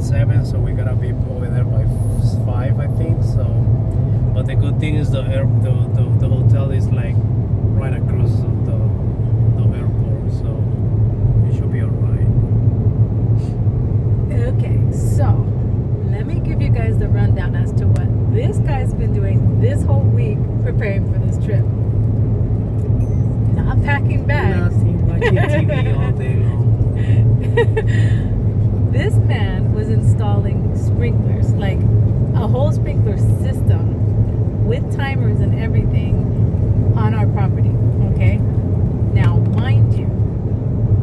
7, so we gotta be over there by 5, I think. So, but the good thing is the hotel is like right across the airport, so it should be alright. Okay, so let me give you guys the rundown as to what this guy's been doing this whole week preparing for this trip. Not packing bags. Nothing, watching TV all day long. This man was installing sprinklers, like a whole sprinkler system with timers and everything on our property, okay? Now, mind you,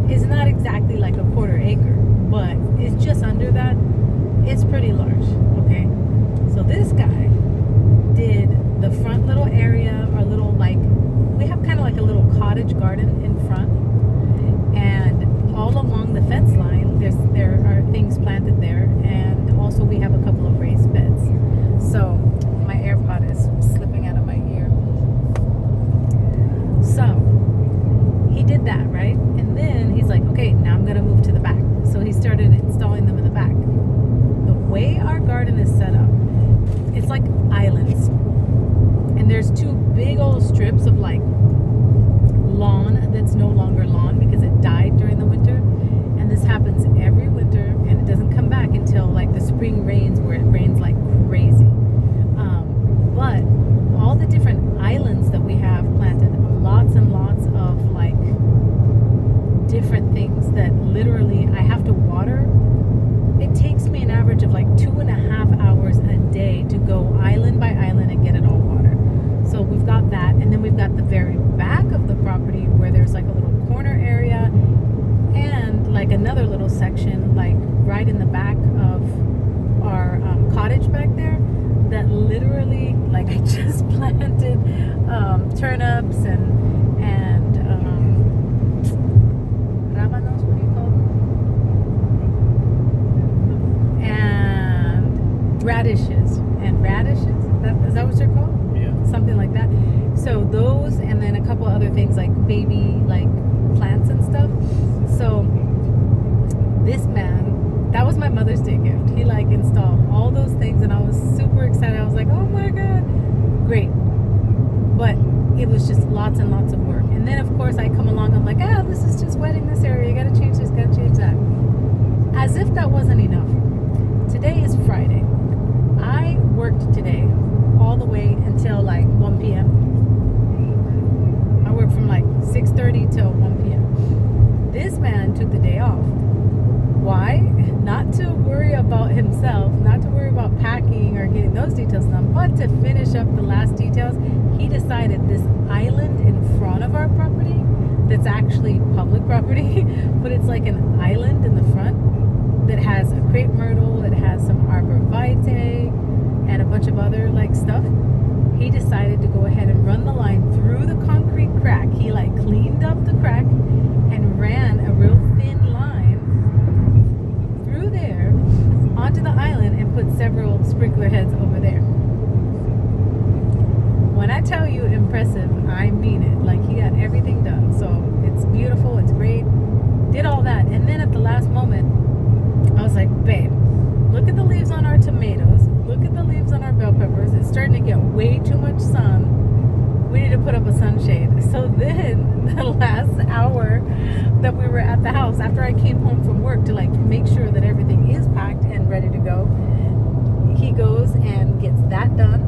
it's not exactly like a quarter acre, but it's just under that. It's pretty large, okay? So this guy did the front little area, our little, like, we have kind of like a little cottage garden in front, and all along the fence line there are things planted there, and also we have a couple of raised beds. So my AirPod is slipping out of my ear. So he did that, right? And then he's like, okay, now I'm gonna move to the back. So he started installing them in the back. The way our garden is set up, it's like islands, and there's two big old strips of like lawn that's no longer lawn because it died during the winter, and this happens every winter, and it doesn't come back until like the spring rains, where it rains like crazy. But all the different islands that we have planted, lots and lots of like different things that literally I have to water. It takes me an average of like 2.5 hours a day to go island by island and get it all watered. So we've got that, and then we've got the very back of the property where there's like a little corner area and like another little section like right in the back of our cottage back there that literally, like, I just planted turnips and rábanos, what do you call them? And radishes. Is that what they're called? Yeah. Something like that. So those, and then a couple other things like baby like plants and stuff. So this man, that was my Mother's Day gift. He like installed all those things, and I was super excited. I was like, oh my God, great. But it was just lots and lots of work. And then of course I come along, I'm like, this is just wetting this area. You gotta change this, gotta change that. As if that wasn't enough. Today is Friday. I worked today all the way until like 1 p.m. I worked from like 6:30 till 1 p.m. This man took the day off. Why? Not to worry about himself, not to worry about packing or getting those details done, but to finish up the last details. He decided this island in front of our property, that's actually public property, but it's like an island in the front that has a crepe myrtle, it has some arborvitae, and a bunch of other like stuff. He decided to go ahead and run the line through the concrete crack. He like cleaned up the crack and ran a real thin line through there onto the island and put several sprinkler heads over there. When I tell you impressive, I mean it. Like, he got everything done. So it's beautiful, it's great. Did all that, and then at the last moment I was like, babe, look at the leaves on our tomatoes, look at the leaves on our bell peppers. It's starting to get way too much sun. We need to put up a sunshade. So then the last hour that we were at the house, after I came home from work to like make sure that everything is packed and ready to go, he goes and gets that done.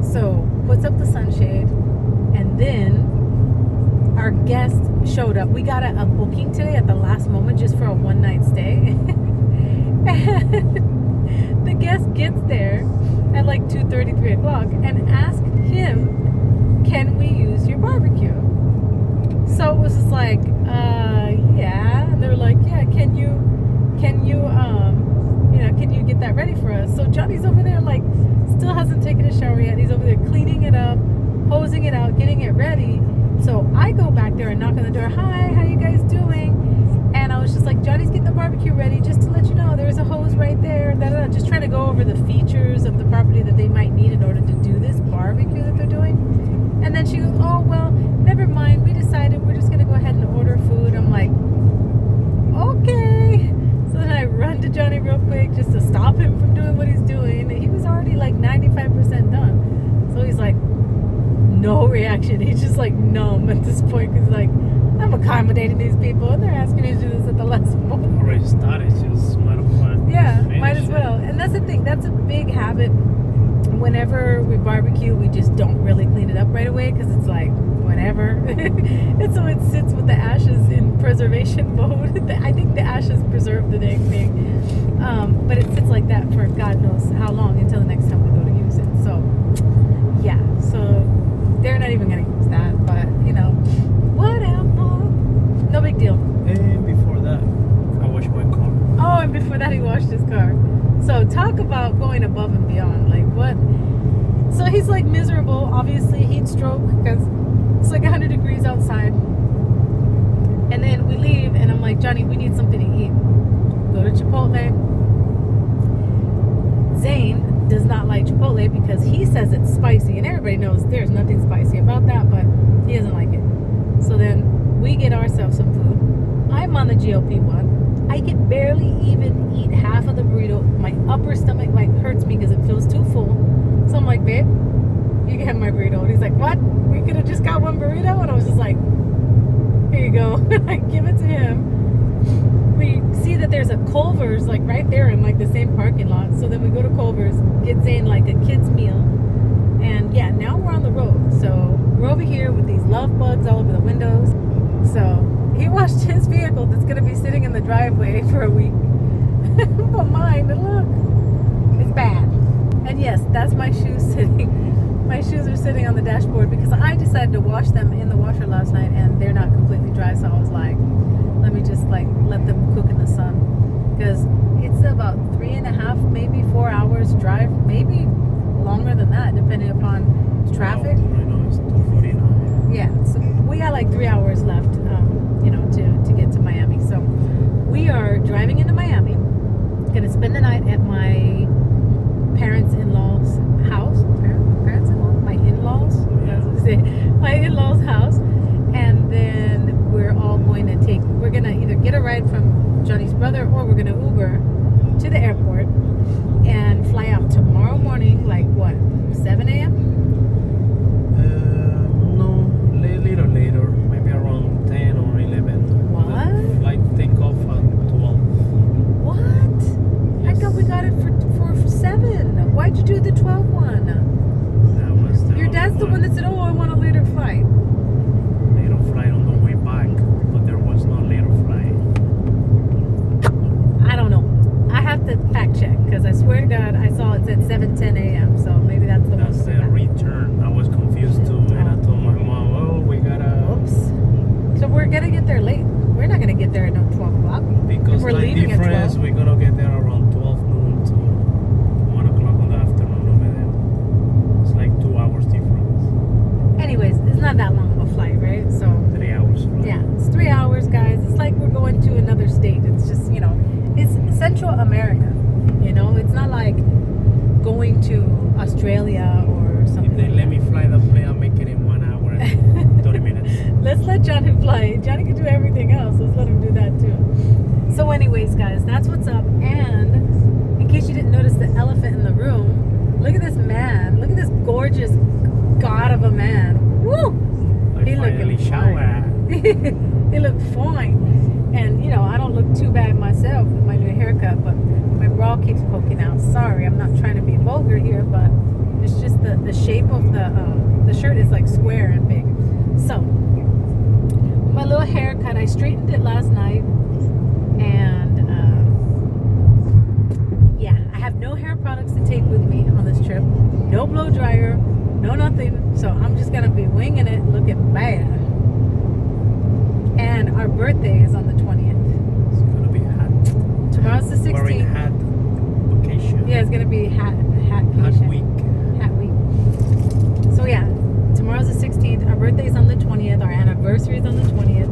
So puts up the sunshade, and then our guest showed up. We got a booking today at the last moment just for a one-night stay. And the guest gets there at like 2:30, 3 o'clock and asked him, can we use your barbecue? So it was just like, yeah. And they're like, yeah, can you get that ready for us? So Johnny's over there like still hasn't taken a shower yet. He's over there cleaning it up, hosing it out, getting it ready. So I go back there and knock on the door. Hi, how you guys doing? And I was just like, Johnny's getting the barbecue ready, just to let you know there's a hose right there. Just trying to go over the features of the property that they might need in order to do this barbecue that they're doing. And then she goes, oh, well, never mind. We decided we're just going to go ahead and order food. I'm like, okay. So then I run to Johnny real quick. reaction. He's just like numb at this point because like I'm accommodating these people and they're asking me to do this at the last moment. Already started, just might as well. Yeah, finish might as it. well. And that's the thing. That's a big habit. Whenever we barbecue, we just don't really clean it up right away because it's like whatever. And so it sits with the ashes in preservation mode. I think the ashes preserve the dang thing. But it sits like that for God knows how long until the next time we go to use it. So yeah, so they're not even gonna use that, but you know, whatever. No big deal. And before that, I washed my car. Oh, and before that he washed his car. So talk about going above and beyond. Like what? So he's like miserable, obviously heat stroke because it's like 100 degrees outside. And then we leave and I'm like, Johnny, we need something to eat. Go to Chipotle. Zane does not like Chipotle because he says it's spicy, and everybody knows there's nothing spicy about that, but he doesn't like it. So then we get ourselves some food. I'm on the GLP-1. I can barely even eat half of the burrito. My upper stomach like hurts me because it feels too full. So I'm like, babe, you can have my burrito. And he's like, what? We could have just got one burrito? And I was just like, here you go. I give it to him. We see that there's a Culver's like right there in like the same parking lot. So then we go to Culver's, get Zane like a kid's meal. And yeah, now we're on the road. So we're over here with these love bugs all over the windows. So he washed his vehicle that's going to be sitting in the driveway for a week. But mine, look, it's bad. And yes, that's my shoes sitting. My shoes are sitting on the dashboard because I decided to wash them in the washer last night and they're not completely dry. So I was like, let me just like let them cook in the sun. Because it's about 3.5, maybe 4 hours drive, maybe longer than that, depending upon traffic. Right now it's 2:49. Yeah, so we got like 3 hours left, you know, to get to Miami. So we are driving into Miami. Gonna spend the night at my parents-in-law's house. Parents-in-law? My in-laws? That's what I say. My in-laws' house. And then we're all going to we're gonna either get a ride from Johnny's brother or we're gonna Uber to the airport and fly out tomorrow morning, like what, 7 a.m.? No, little later, maybe around 10 or 11. What? The flight take off at 12. What? I thought we got it for 7. Why'd you do the 12 one? That was the Your dad's the one that said, oh, I want a later flight. later flight on the way back, but there was no later flight. I don't know. I have to fact check because I swear to God I saw it said 7:10 a.m. So maybe that's the That's one. the return. I was confused too, and I told my mom, "Oh, we gotta." Oops. So we're gonna get there late. We're not gonna get there at 12 o'clock. Because we're the leaving at difference, 12. we're gonna get there around 12 noon to 1 o'clock in the afternoon over there. It's like 2 hours difference. Anyways, it's not that long of a flight, right? So 3 hours flight. yeah, it's 3 hours, guys. It's like we're going to another state. It's just, you know, it's Central America. You know, it's not like going to Australia or something. If they let me fly the plane, I'll make it in 1 hour and 30 minutes. Let's let Johnny fly. Johnny can do everything else. Let's let him do that too. So anyways, guys, that's what's up. And in case you didn't notice the elephant in the room, look at this man. Look at this gorgeous god of a man. Woo! I finally showered. He looked fine. And, you know, I don't look too bad myself with my new haircut, but my bra keeps poking out. Sorry, I'm not trying to be vulgar here, but it's just the shape of the shirt is like square and big. So, my little haircut, I straightened it last night. And, yeah, I have no hair products to take with me on this trip. No blow dryer, no nothing. So, I'm just going to be winging it, looking bad. And our birthday is on the 20th. It's gonna be hot. Tomorrow's the 16th. Wearing hat vacation. Yeah, it's gonna be hat Hot week. Hat week. So yeah, tomorrow's the 16th. Our birthday's on the 20th. Our anniversary is on the 20th.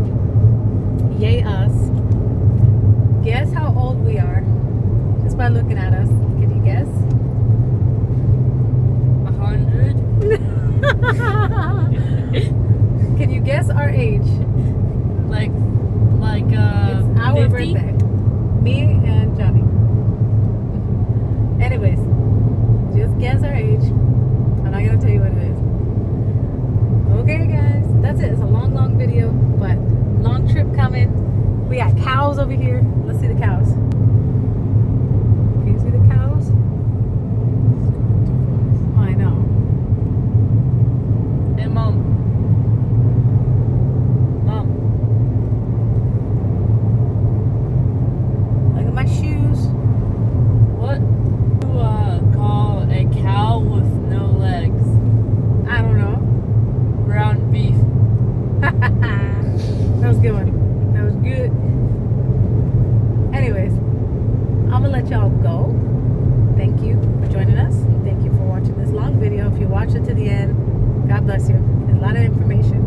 Yay us! Guess how old we are? Just by looking at us. Can you guess? 100. Can you guess our age? Like It's our 50? birthday. Me and Johnny. Anyways, just guess our age. I'm not gonna tell you what it is. Okay? We got cows over here. Let's see the cows. Can you see the cows? Oh, I know. Hey, Mom. Mom. Look at my shoes. What do you call a cow with no legs? I don't know. Ground beef. That was a good one. That was good. Anyways, I'm gonna let y'all go. Thank you for joining us. Thank you for watching this long video. If you watch it to the end, God bless you. There's a lot of information.